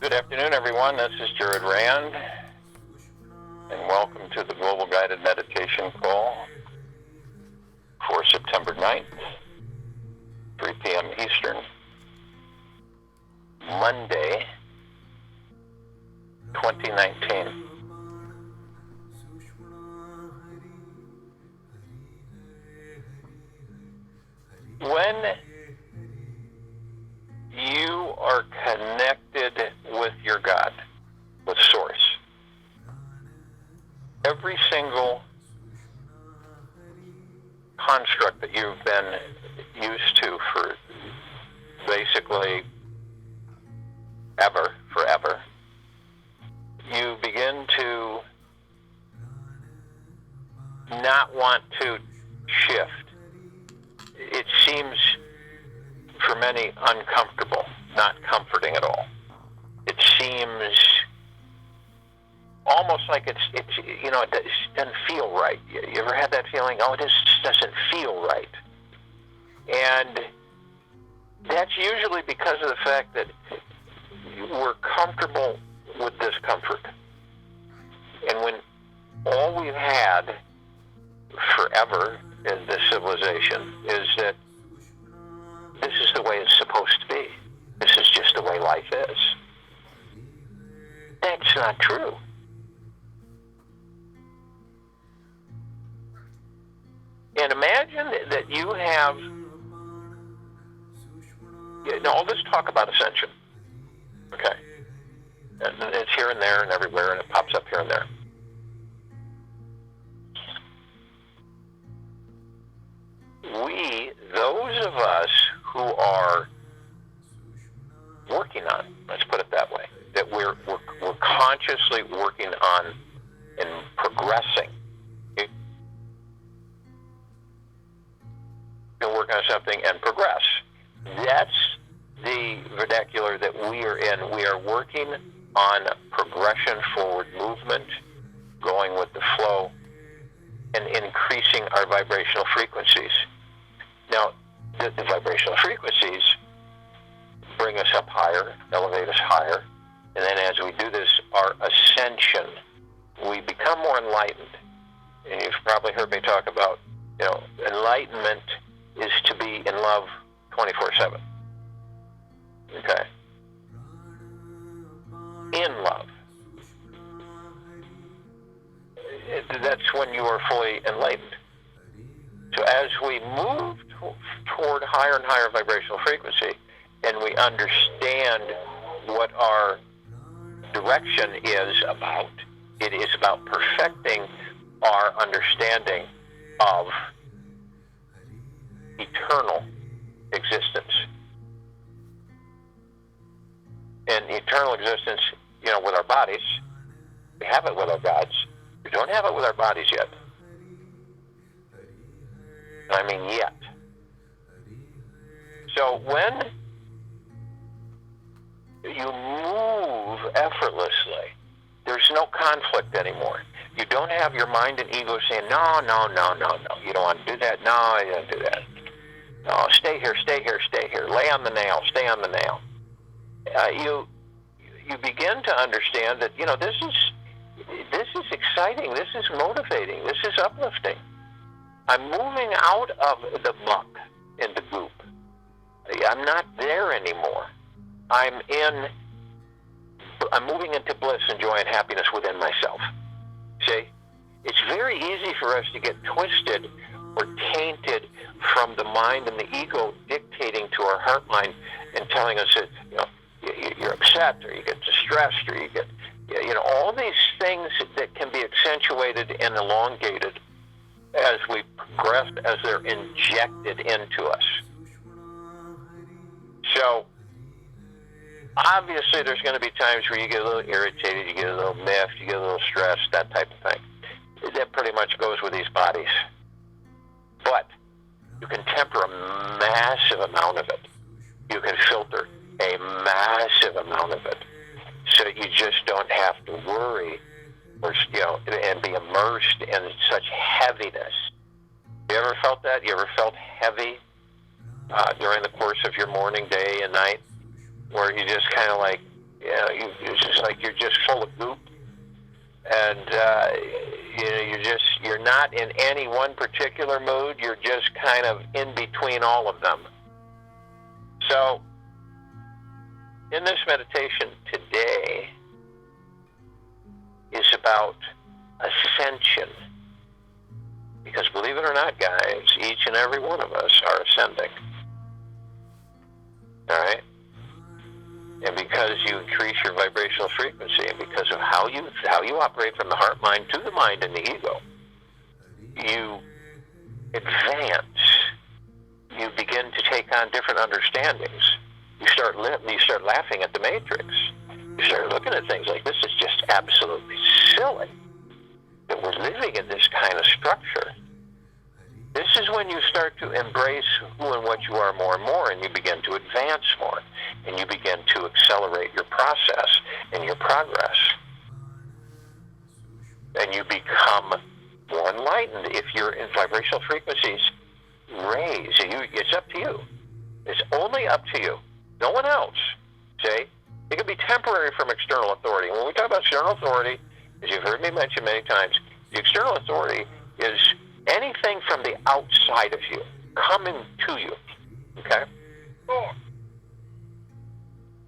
Good afternoon, everyone. This is Jared Rand, and welcome to the Global Guided Meditation Call for September 9th, 3 p.m. Eastern, Monday, 2019. When you are connected with your God, with Source, every single construct that you've been used to for basically forever, you begin to not want to shift. It seems for many uncomfortable, not comforting at all. It seems almost like it doesn't feel right. You ever had that feeling, this doesn't feel right? And that's usually because of the fact that we're comfortable with discomfort. And when all we've had forever in this civilization is that this is the way it's supposed to be. This is just the way life is. That's not true. And imagine that you have, let's talk about ascension. Okay. And it's here and there and everywhere, and it pops up here and there. Those of us who are working on, let's put it that way, that we're consciously working on and progressing. You can work on something and progress. That's the vernacular that we are in. We are working on progression, forward movement, going with the flow, and increasing our vibrational frequencies. Now, the vibrational frequencies bring us up higher, elevate us higher, and then as we do this, our ascension, we become more enlightened. And you've probably heard me talk about, enlightenment is to be in love 24/7. Okay? In love. That's when you are fully enlightened. So as we move toward higher and higher vibrational frequency, and we understand what our direction is about, it is about perfecting our understanding of eternal existence. And eternal existence, with our bodies, we have it with our gods. We don't have it with our bodies yet. I mean yet. So when you move effortlessly, there's no conflict anymore. You don't have your mind and ego saying, no, you don't want to do that. No, you don't do that. No, stay here. Lay on the nail, stay on the nail. You begin to understand that, this is exciting, this is motivating, this is uplifting. I'm moving out of the muck and the goop. I'm not there anymore. I'm moving into bliss and joy and happiness within myself. See? It's very easy for us to get twisted or tainted from the mind and the ego dictating to our heart mind and telling us that, you're upset, or you get distressed, or you get, all these things that can be accentuated and elongated as we progress, as they're injected into us. So, obviously there's going to be times where you get a little irritated, you get a little miffed, you get a little stressed, that type of thing. That pretty much goes with these bodies. But you can temper a massive amount of it. You can filter a massive amount of it, so you just don't have to worry or and be immersed in such heaviness. You ever felt that? You ever felt heavy during the course of your morning, day, and night, where you just kind of like It's just like you're just full of goop, and you're not in any one particular mood. You're just kind of in between all of them. So, in this meditation today is about ascension. Because believe it or not, guys, each and every one of us are ascending. All right? And because you increase your vibrational frequency, and because of how you operate from the heart mind to the mind and the ego, you advance. You begin to take on different understandings. You start laughing at the matrix. You start looking at things like, this is just absolutely silly that we're living in this kind of structure. This is when you start to embrace who and what you are more and more, and you begin to advance more, and you begin to accelerate your process and your progress. And you become more enlightened if you're in vibrational frequencies raise. It's up to you. It's only up to you. No one else. See? It can be temporary from external authority. When we talk about external authority, as you've heard me mention many times, the external authority is anything from the outside of you coming to you. Okay?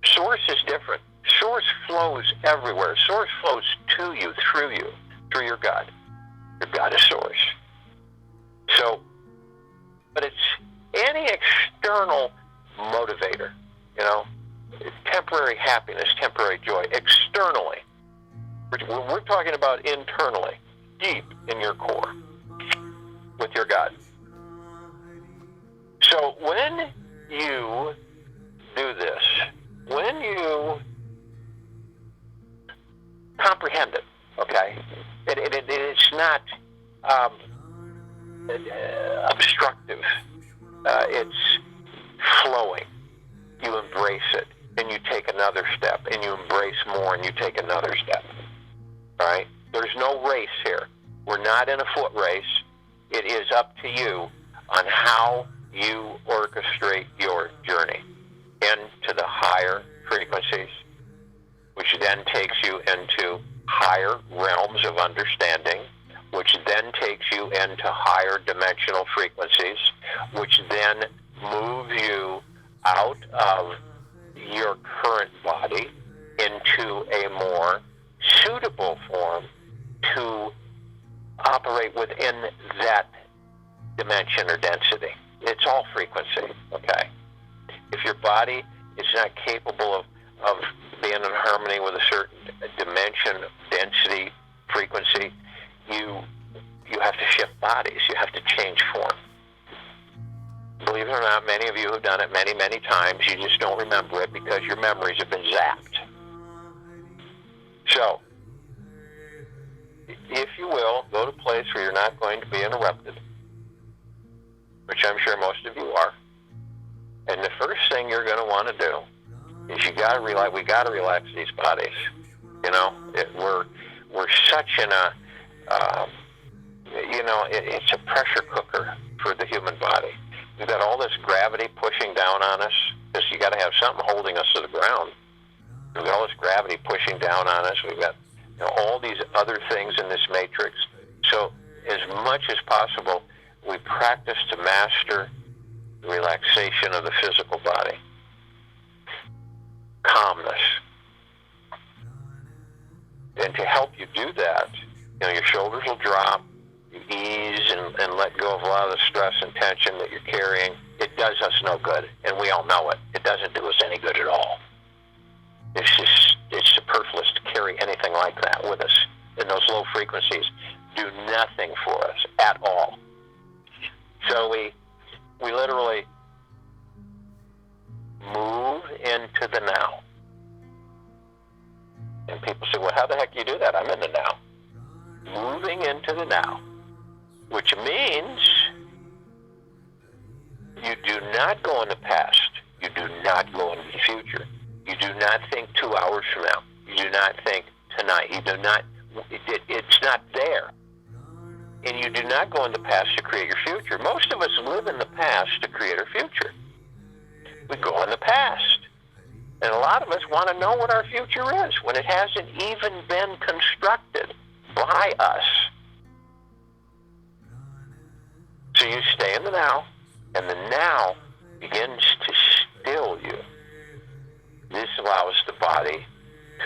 Source is different. Source flows everywhere. Source flows to you, through your God. Your God is source. So, but it's any external motivator, temporary happiness, temporary joy, externally. We're talking about internally, deep in your core, with your God. So when you do this, when you comprehend it, okay, it's not obstructive. It's flowing. You embrace it, and you take another step, and you embrace more, and you take another step. All right? There's no race here. We're not in a foot race. It is up to you on how you orchestrate your journey into the higher frequencies, which then takes you into higher realms of understanding, which then takes you into higher dimensional frequencies, which then moves you out of your current body into a more suitable form to operate within that dimension or density. It's all frequency, okay? If your body is not capable of being in harmony with a certain dimension, density, frequency, you have to shift bodies. You have to change form. Believe it or not, many of you have done it many, many times. You just don't remember it because your memories have been zapped. So, if you will, go to a place where you're not going to be interrupted, which I'm sure most of you are. And the first thing you're going to want to do is we got to relax these bodies. We're such in a, it's a pressure cooker for the human body. We've got all this gravity pushing down on us, because you got to have something holding us to the ground. We've got all this gravity pushing down on us. We've got all these other things in this matrix. So as much as possible, we practice to master the relaxation of the physical body. Calmness. And to help you do that, your shoulders will drop, you ease and let go of a lot of the stress and tension that you're carrying. It does us no good, and we all know it. It doesn't do us any good at all. It's superfluous to carry anything like that with us. And those low frequencies do nothing for us at all. So we literally move into the now. And people say, well, how the heck do you do that? I'm in the now. Moving into the now, which means you do not go in the past. You do not go into the future. You do not think 2 hours from now. You do not think tonight. You do not, it's not there. And you do not go in the past to create your future. Most of us live in the past to create our future. We go in the past. And a lot of us want to know what our future is when it hasn't even been constructed by us. So you stay in the now, and the now begins to still you. This allows the body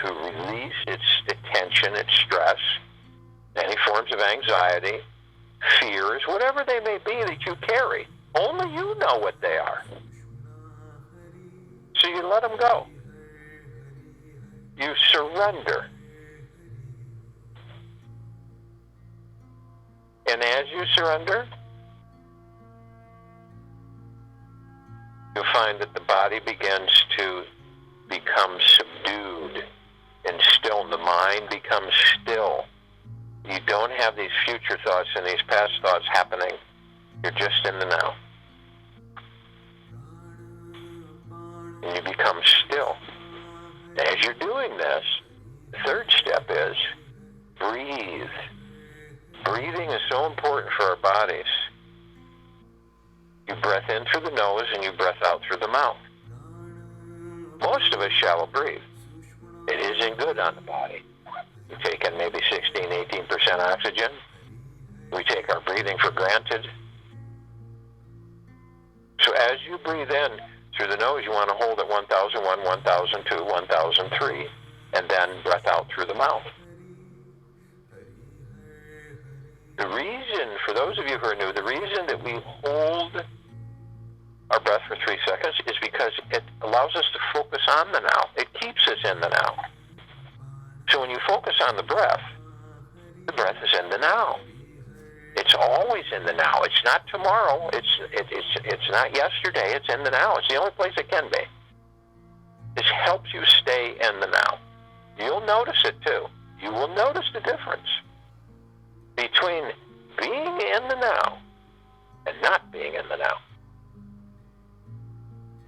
to release its tension, its stress, any forms of anxiety, fears, whatever they may be that you carry. Only you know what they are. So you let them go. You surrender. And as you surrender, you'll find that the body begins to become subdued and still, and the mind becomes still. You don't have these future thoughts and these past thoughts happening. You're just in the now. And you become still. As you're doing this, the third step is breathe. Breathing is so important for our bodies. You breath in through the nose and you breath out through the mouth. Most of us shallow breathe. It isn't good on the body. We take in maybe 16, 18% oxygen. We take our breathing for granted. So as you breathe in through the nose, you want to hold at 1001, 1002, 1003, and then breath out through the mouth. The reason, for those of you who are new, the reason that we hold our breath for 3 seconds is because it allows us to focus on the now. It keeps us in the now. So when you focus on the breath is in the now. It's always in the now. It's not tomorrow. It's not yesterday. It's in the now. It's the only place it can be. This helps you stay in the now. You'll notice it too. You will notice the difference between being in the now and not being in the now.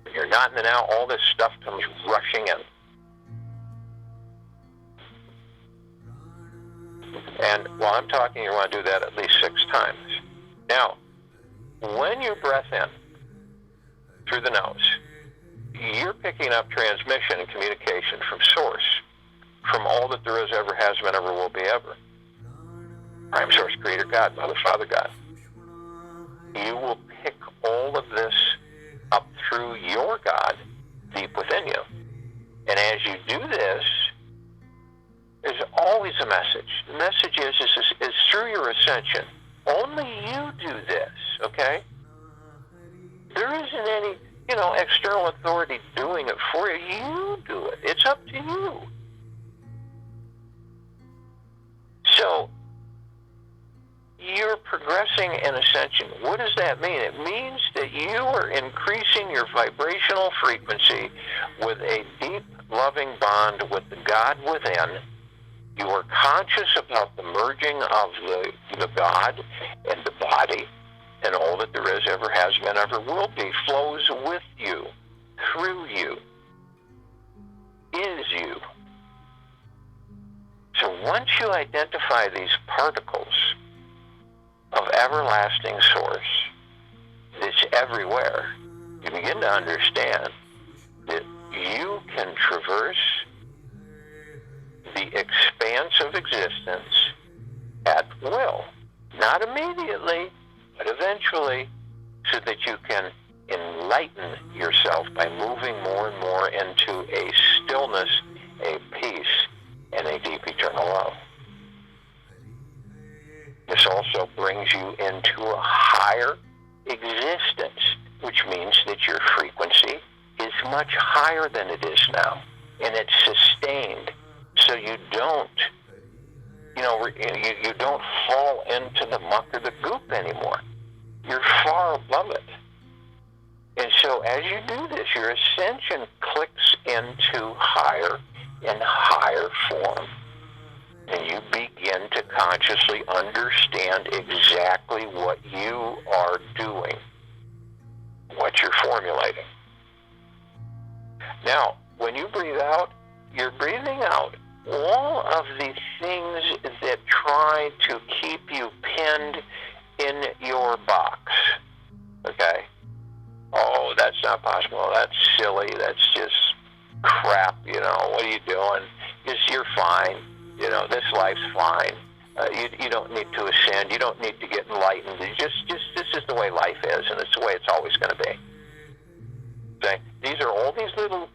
When you're not in the now, all this stuff comes rushing in. And while I'm talking, you want to do that at least 6 times. Now, when you breath in through the nose, you're picking up transmission and communication from source, from all that there is, ever has been, ever will be, ever. Prime source, creator, God, mother, father, God. You will pick all of this up through your God deep within you. And as you do this, there's always a message. The message is through your ascension. Only you do this, okay? There isn't any, external authority doing it for you. You do it. It's up to you. So, you're progressing in ascension. What does that mean? It means that you are increasing your vibrational frequency with a deep, loving bond with the God within. You are conscious about the merging of the God and the body, and all that there is, ever has been, ever will be, flows with you, through you, is you. So once you identify these particles of everlasting source that's everywhere, you begin to understand that you can traverse the expanse of existence at will. Not immediately, but eventually, so that you can enlighten yourself by moving more and more into a stillness, a peace, and a deep eternal love. This also brings you into a higher existence, which means that your frequency is much higher than it is now, and it's sustained. So you don't, you don't fall into the muck or the goop anymore. You're far above it. And so as you do this, your ascension clicks into higher and higher form. And you begin to consciously understand exactly what you are doing, what you're formulating. Now, when you breathe out, you're breathing out all of the things that try to keep you pinned in your box. Okay? Oh, that's not possible. That's silly. That's just, crap, what are you doing? You're fine. This life's fine. You don't need to ascend. You don't need to get enlightened. Just this is the way life is, and it's the way it's always going to be. Okay? These are all these little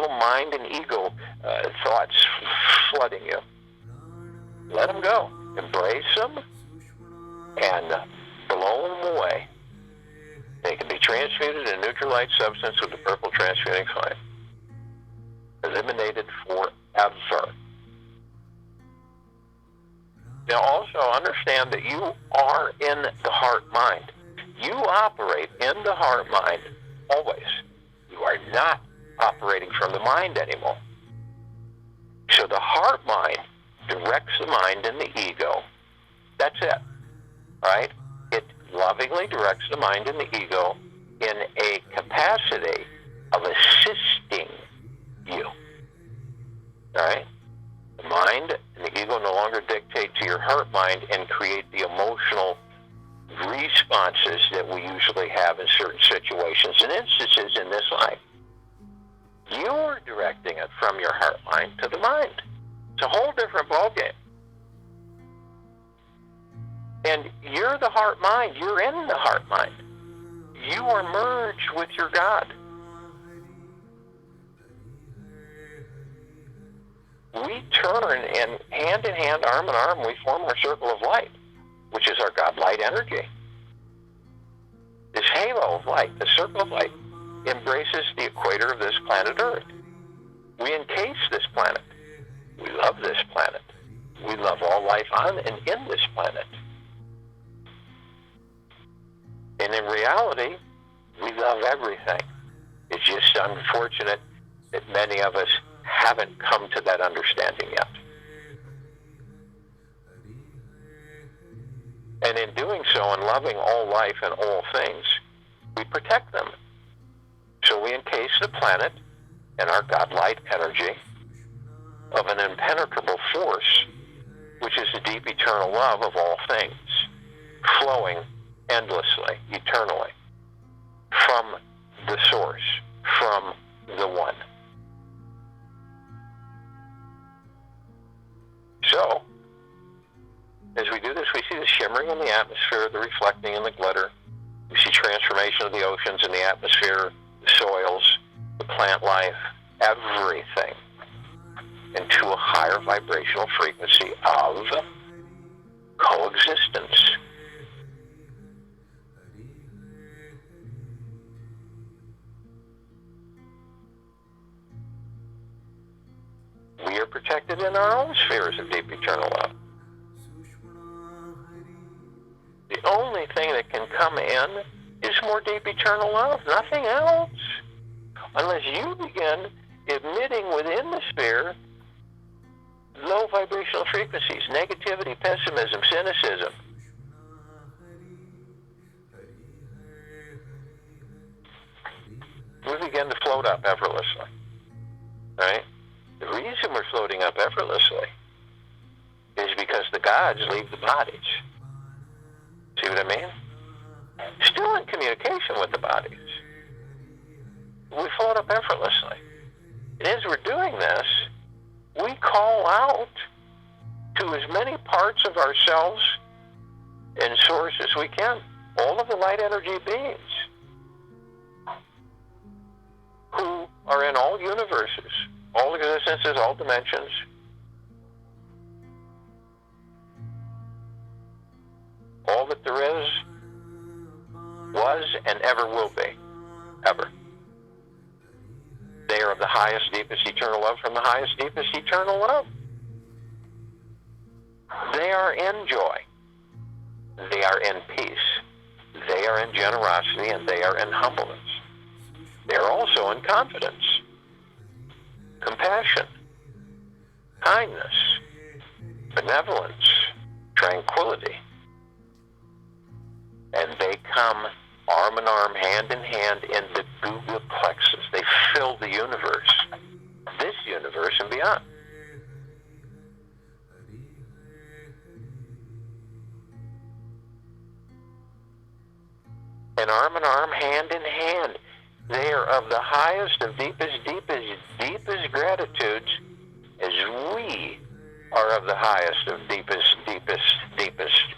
mind and ego thoughts flooding you. Let them go. Embrace them and blow them away. They can be transmuted in neutral light substance with the purple transmuting flame. Eliminated forever. Now also understand that you are in the heart mind. You operate in the heart mind always. You are not operating from the mind anymore. So the heart mind directs the mind and the ego. That's it. All right? It lovingly directs the mind and the ego in a capacity of assisting you. All right? The mind and the ego no longer dictate to your heart mind and create the emotional responses that we usually have in certain situations and instances in this life. You're directing it from your heart mind to the mind. It's a whole different ballgame. And you're the heart mind. You're in the heart mind. You are merged with your God. We turn and hand in hand, arm in arm, we form our circle of light, which is our God light energy. This halo of light, the circle of light, embraces the equator of this planet Earth. We encase this planet. We love this planet. We love all life on and in this planet. And in reality, we love everything. It's just unfortunate that many of us haven't come to that understanding yet. And in doing so, in loving all life and all things, we protect them. So we encase the planet in our God-light energy of an impenetrable force, which is the deep eternal love of all things, flowing endlessly, eternally, from the source, from the one. So, as we do this, we see the shimmering in the atmosphere, the reflecting in the glitter. We see transformation of the oceans and the atmosphere, the soils, the plant life, everything into a higher vibrational frequency of coexistence. We are protected in our own spheres of deep eternal love. The only thing that can come in is more deep eternal love, nothing else. Unless you begin emitting within the sphere low vibrational frequencies, negativity, pessimism, cynicism. We begin to float up effortlessly. Right? The reason we're floating up effortlessly is because the gods leave the bodies. See what I mean? Still in communication with the bodies. We float up effortlessly. And as we're doing this, we call out to as many parts of ourselves and source as we can. All of the light energy beings who are in all universes, all existences, all dimensions. All that there is, was, and ever will be. Ever. They are of the highest, deepest eternal love from the highest, deepest eternal love. They are in joy. They are in peace. They are in generosity, and they are in humbleness. They are also in confidence, compassion, kindness, benevolence, tranquility. And they come arm in arm, hand in hand in the Google plexus. They fill the universe, this universe and beyond. And arm in arm, hand in hand, They are of the highest of deepest gratitudes, as we are of the highest of deepest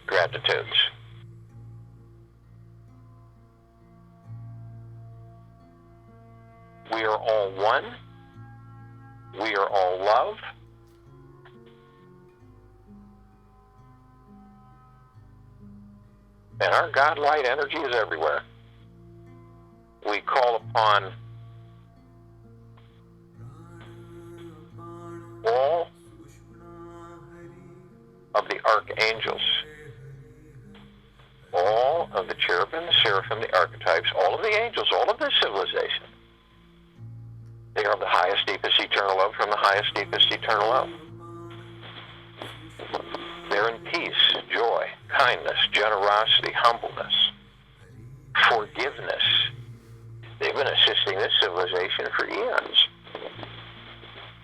gratitudes. We are all one. We are all love. And our God light energy is everywhere. We call upon all of the archangels, all of the cherubim, the seraphim, the archetypes, all of the angels, all of this civilization. They are the highest, deepest, eternal love from the highest, deepest, eternal love. They're in peace, joy, kindness, generosity, humbleness, forgiveness. They've been assisting this civilization for eons.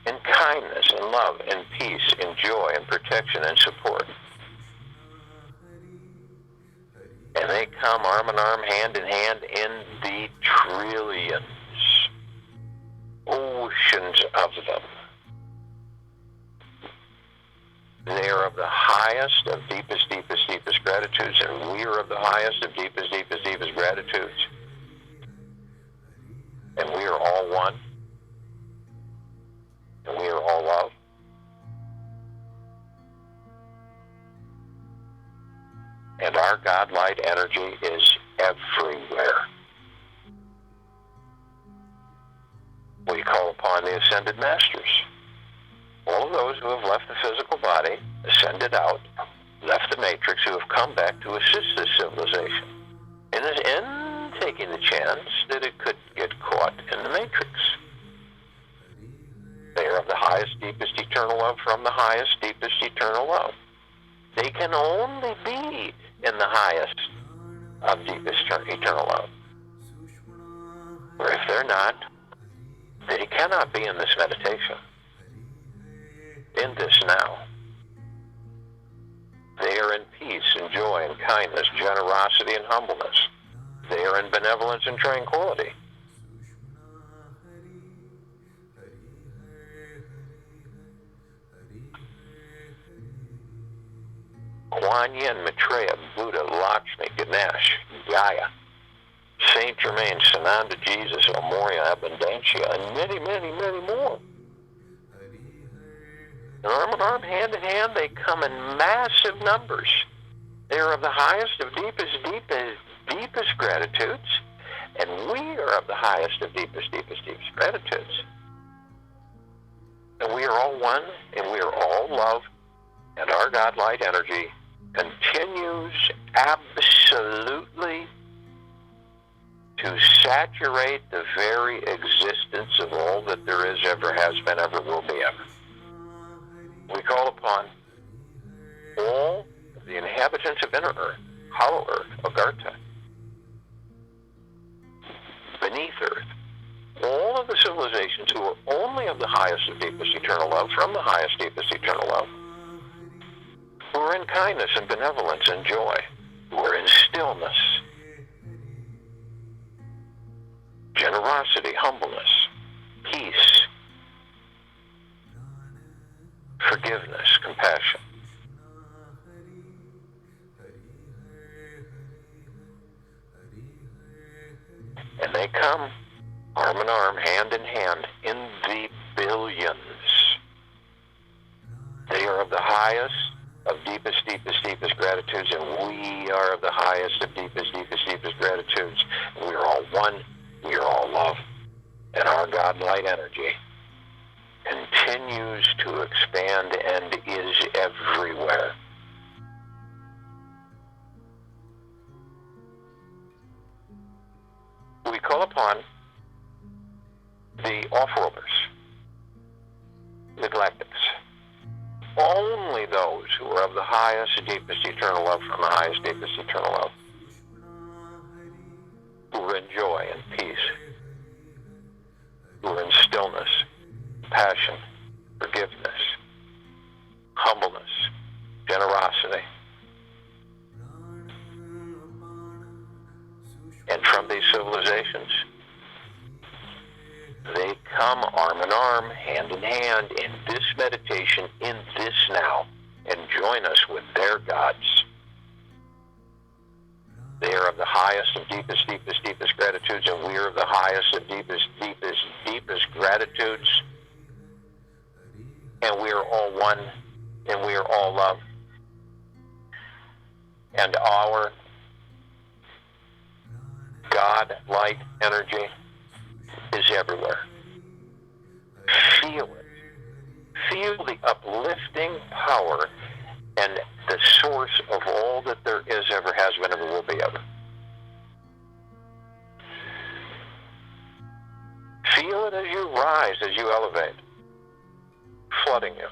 In kindness, and love, and peace, and joy, and protection, and support. And they come arm in arm, hand in hand, in the trillions, oceans of them. They are of the highest of deepest gratitudes, and we are of the highest of deepest gratitudes. And we are all one. And we are all love. And our God light energy is everywhere. We call upon the ascended masters. All of those who have left the physical body, ascended out, left the matrix, who have come back to assist this civilization in taking the chance that it could get caught in the matrix. They are of the highest, deepest, eternal love from the highest, deepest, eternal love. They can only be in the highest of deepest, eternal love. Or if they're not, they cannot be in this meditation, in this now. They are in peace and joy and kindness, generosity and humbleness. They are in benevolence and tranquility. Kuan Yin, Maitreya, Buddha, Lakshmi, Ganesh, Gaia, Saint Germain, Sananda, Jesus, Amoria, Abundantia, and many, many, many more. And arm in arm, hand in hand, they come in massive numbers. They are of the highest of deepest gratitudes, and we are of the highest of deepest gratitudes. And we are all one, and we are all love, and our God light energy continues absolutely to saturate the very existence of all that there is, ever has been, ever will be, ever. We call upon all of the inhabitants of inner earth, hollow earth, Agartha, beneath earth, all of the civilizations who are only of the highest of deepest eternal love, from the highest, deepest eternal love, who are in kindness and benevolence and joy, who are in stillness, generosity, humbleness, peace, forgiveness, compassion. And they come arm in arm, hand in hand, in the billions. They are of the highest of deepest gratitudes, and we are of the highest of deepest gratitudes. We are all one, we are all love, and our God light energy continues to expand and is everywhere. We call upon the off-worlders, the galactics, only those who are of the highest, deepest, eternal love from the highest, deepest, eternal love, who are in joy and peace, who are in stillness, passion, forgiveness, humbleness, generosity. And from these civilizations, come arm in arm, hand in hand, in this meditation, in this now, and join us with their gods. They are of the highest and deepest, deepest, deepest gratitudes, and we are of the highest and deepest, deepest, deepest gratitudes. And we are all one, and we are all love. And our God light energy is everywhere. Feel it. Feel the uplifting power and the source of all that there is, ever has been, ever will be, ever. Feel it as you rise, as you elevate, flooding you.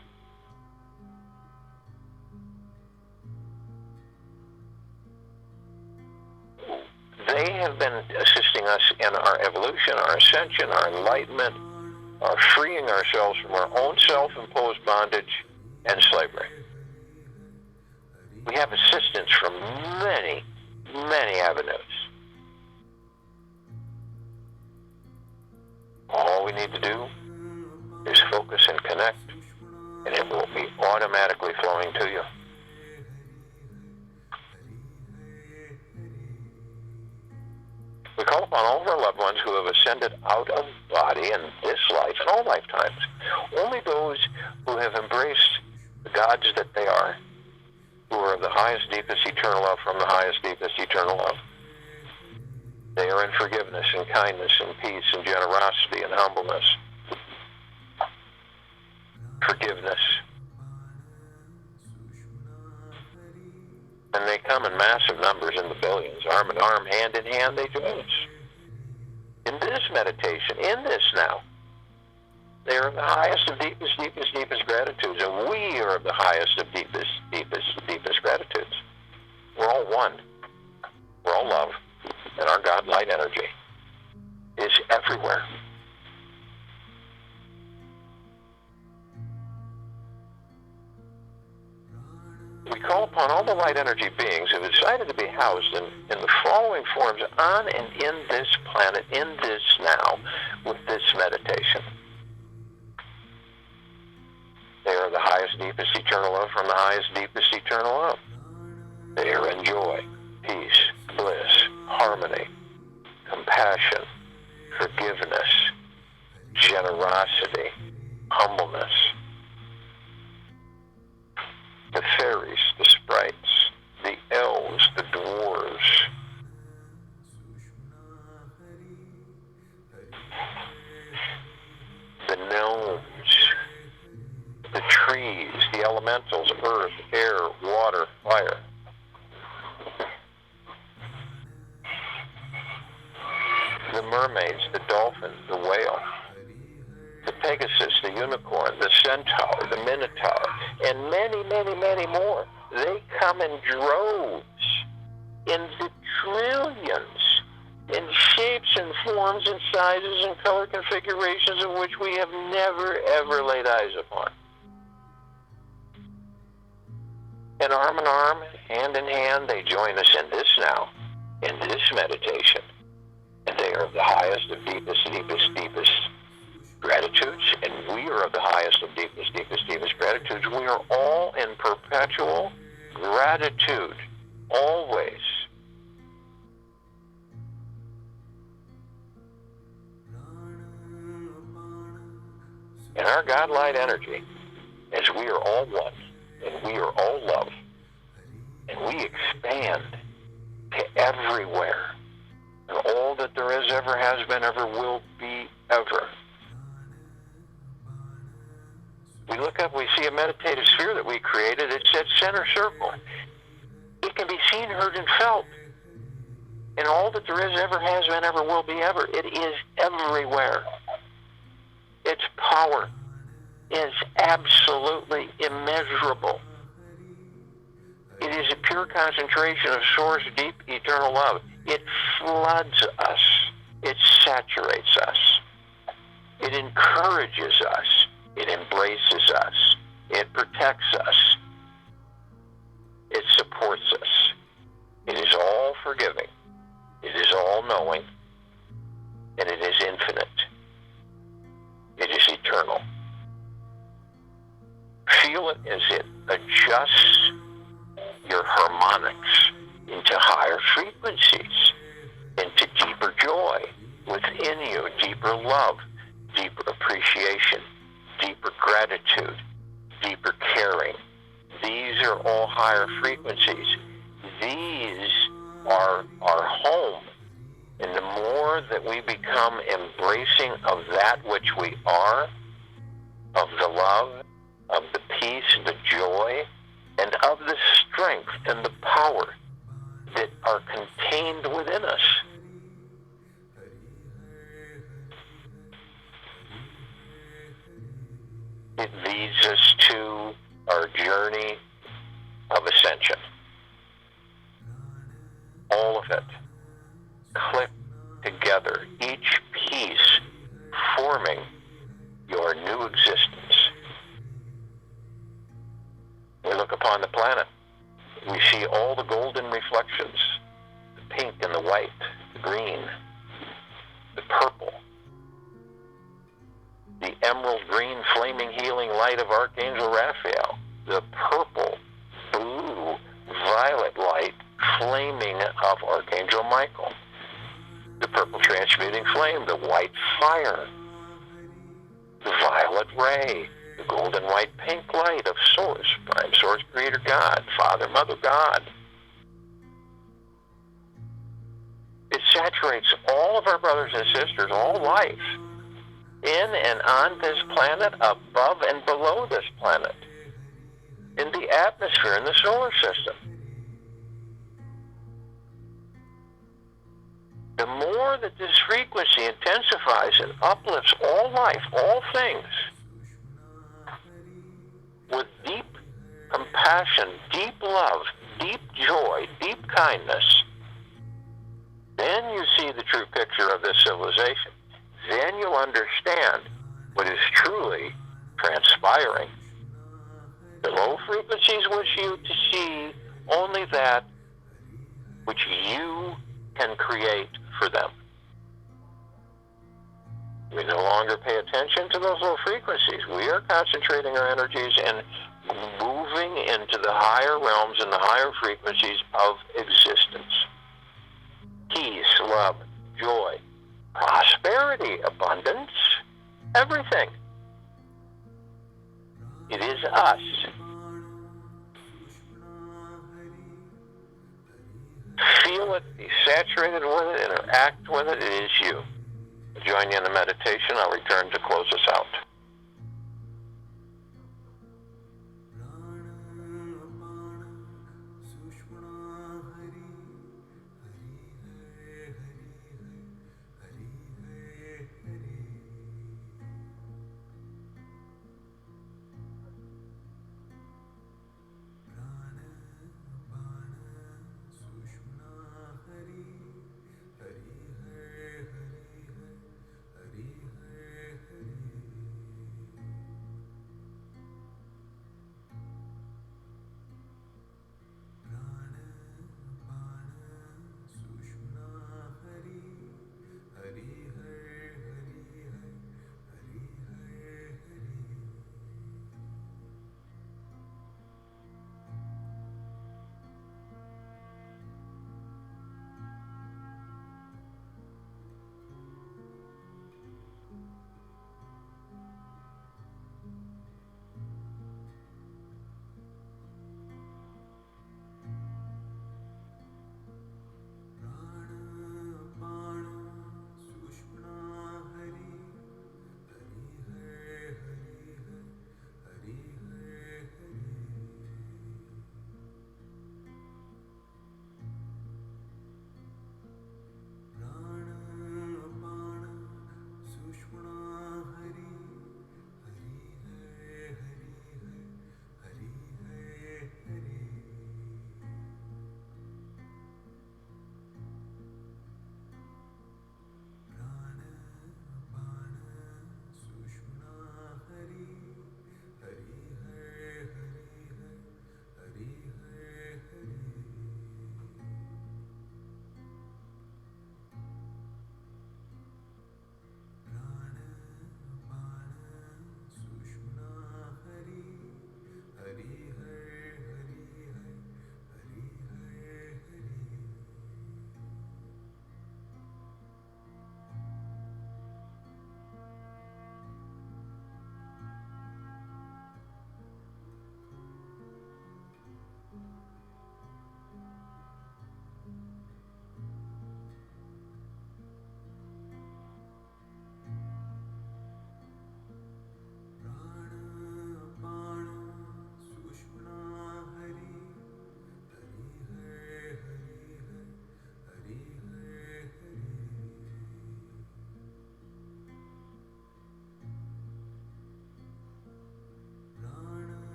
They have been assisting us in our evolution, our ascension, our enlightenment, our freeing ourselves from our own self-imposed bondage and slavery. We have assistance from many, many avenues. All we need to do is focus and connect, and it will be automatically flowing to you. We call upon all of our loved ones who have ascended out of body in this life and all lifetimes. Only those who have embraced the gods that they are, who are of the highest, deepest, eternal love from the highest, deepest, eternal love. They are in forgiveness and kindness and peace and generosity and humbleness. Forgiveness. And they come in massive numbers, in the billions, arm in arm, hand in hand, they join us. In this meditation, in this now, they are of the highest of deepest, deepest, deepest gratitudes, and we are of the highest of deepest, deepest, deepest gratitudes. We're all one. We're all love, and our God light energy is everywhere. We call upon all the light energy beings who have decided to be housed in the following forms on and in this planet, in this now, with this meditation. They are the highest, deepest, eternal love from the highest, deepest, eternal love. They are in joy, peace, bliss, harmony, compassion, forgiveness, generosity, humbleness. The fairies, the sprites, the elves, the dwarves, the gnomes, the trees, the elementals, earth, air, water, fire. The mermaids, the dolphin, the whale, the Pegasus, the unicorn, the centaur, the minotaur, and many, many, many more. They come in droves, in the trillions, in shapes and forms and sizes and color configurations of which we have never, ever laid eyes upon. And arm in arm, hand in hand, they join us in this now, in this meditation. And they are of the highest of deepest, deepest, deepest gratitudes, and we are of the highest of deepest, deepest, deepest gratitudes. We are all in perpetual gratitude, always. And our God light energy, as we are all one, and we are all love, and we expand to everywhere, and all that there is, ever has been, ever will be, ever. We look up, we see a meditative sphere that we created. It's that center circle. It can be seen, heard, and felt. And all that there is, ever has been, ever will be, ever. It is everywhere. Its power is absolutely immeasurable. It is a pure concentration of source, deep, eternal love. It floods us. It saturates us. It encourages us. It embraces us. It protects us. It supports us. It is all forgiving. It is all knowing. And it is infinite. adjusts your harmonics into higher frequencies, into deeper joy within you, deeper love, deeper appreciation, deeper gratitude, deeper caring. These are all higher frequencies. These are our home. And the more that we become embracing of that which we are, of the love, of the peace, the joy, and of the strength and the power that are contained within us, it leads us to our journey of ascension. All of it click together, each piece forming your new existence. We look upon the planet. We see all the golden reflections, the pink and the white, the green, the purple, the emerald green flaming healing light of Archangel Raphael, the purple, blue, violet light flaming of Archangel Michael, the purple transmuting flame, the white fire, the violet ray, the golden white pink light of Source, Prime Source Creator God, Father, Mother God. It saturates all of our brothers and sisters, all life, in and on this planet, above and below this planet, in the atmosphere, in the solar system. The more that this frequency intensifies and uplifts all life, all things, with deep compassion, deep love, deep joy, deep kindness, then you see the true picture of this civilization. Then you'll understand what is truly transpiring. The low frequencies wish you to see only that which you can create for them. We no longer pay attention to those low frequencies. We are concentrating our energies and moving into the higher realms and the higher frequencies of existence. Peace, love, joy, prosperity, abundance, everything. It is us. Feel it, be saturated with it, interact with it. It is you. I'll join you in the meditation. I'll return to close us out.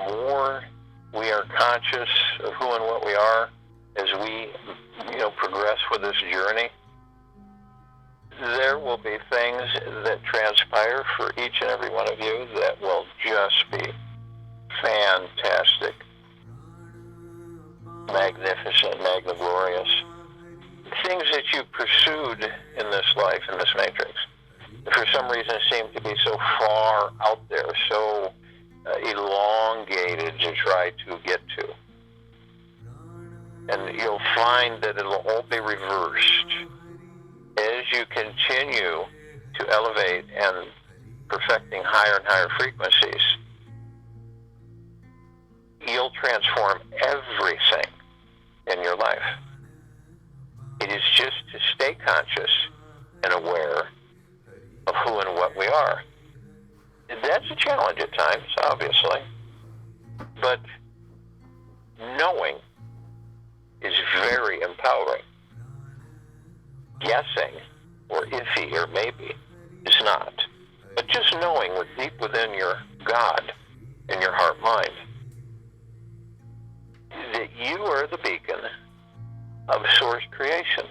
more we are conscious of who and what we are as we, progress with this journey, there will be things that transpire for each and every one of you that will just be fantastic, magnificent, magniglorious. Things that you pursued in this life, in this matrix, for some reason seem to be so far out there, so elongated to try to get to. And you'll find that it'll all be reversed as you continue to elevate and perfecting higher and higher frequencies. You'll transform everything in your life. It is just to stay conscious and aware of who and what we are. That's a challenge at times, obviously, but knowing is very empowering. Guessing, or iffy, or maybe, is not. But just knowing deep within your God, in your heart mind, that you are the beacon of source creation.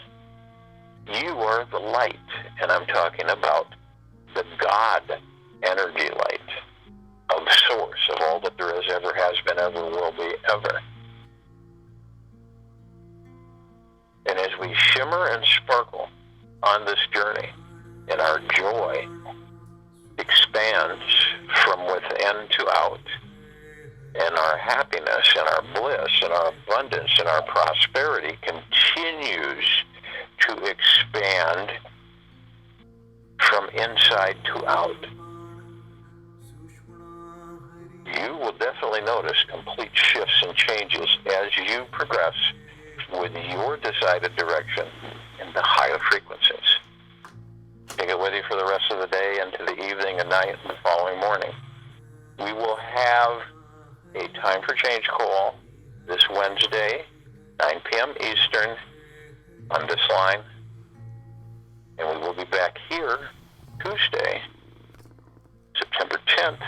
You are the light, and I'm talking about the God energy light of source, of all that there is, ever has been, ever will be, ever. And as we shimmer and sparkle on this journey, and our joy expands from within to out, and our happiness and our bliss and our abundance and our prosperity continues to expand from inside to out, you will definitely notice complete shifts and changes as you progress with your decided direction in the higher frequencies. Take it with you for the rest of the day, into the evening and night and the following morning. We will have a time for change call this Wednesday, 9 p.m. Eastern, on this line. And we will be back here Tuesday, September 10th,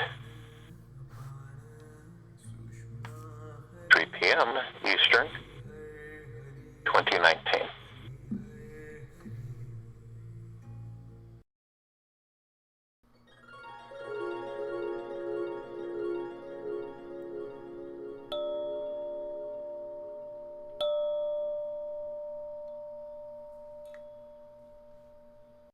3 p.m. Eastern, 2019.